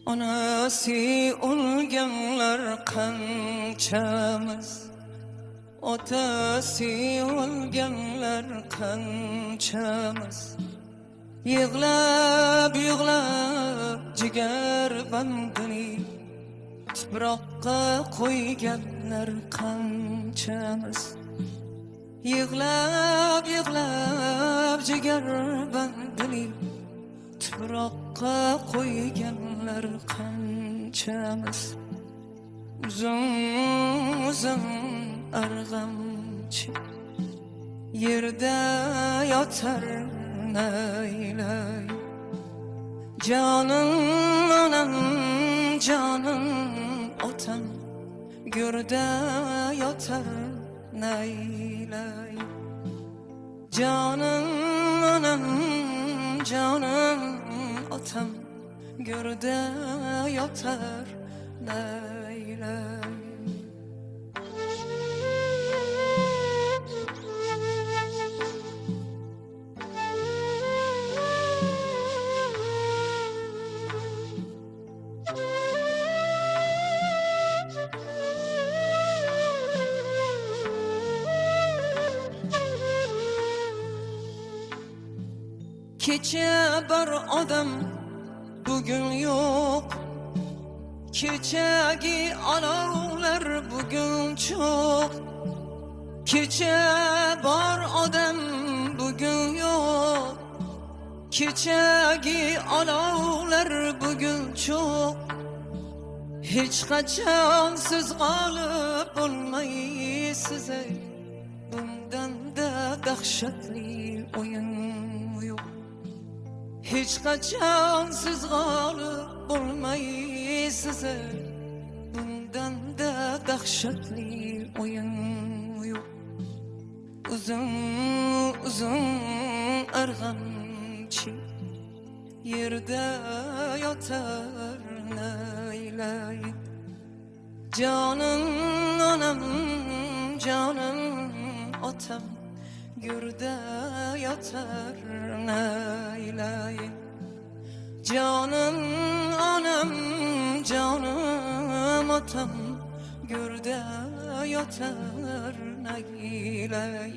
Onasi o'lganlar qanchamiz, otasi o'lganlar qanchamiz. Yig'lab jigar bandini tuproqqa qo'yganlar qanchamiz. Yig'lab jigar bandini tuproqqa qo'yganlar qanchamiz. Uzun arg'amchi yerda yotar naylay. Canım onam, canım otam go'rda yotar naylay. Canım onam, canım otam go'rda yotar naylay. Kecha bir odam bugün yok, kechagi olovlar bugün çok. Kecha bor odam bugün yok, kechagi olovlar bugün çok. Hech qachon siz g'olib bo'lmaysiz, bundan da dahshatli o'yin yo'q. Hech qachon siz g'olib bo'lmaysiz, bundan da dahshatli o'yin yo'q. Uzun arg'amchi yerda yotar naylay. Canım onam, canım otam go'rda yotar naylay. Canım onam, canım otam go'rda yotar naylay.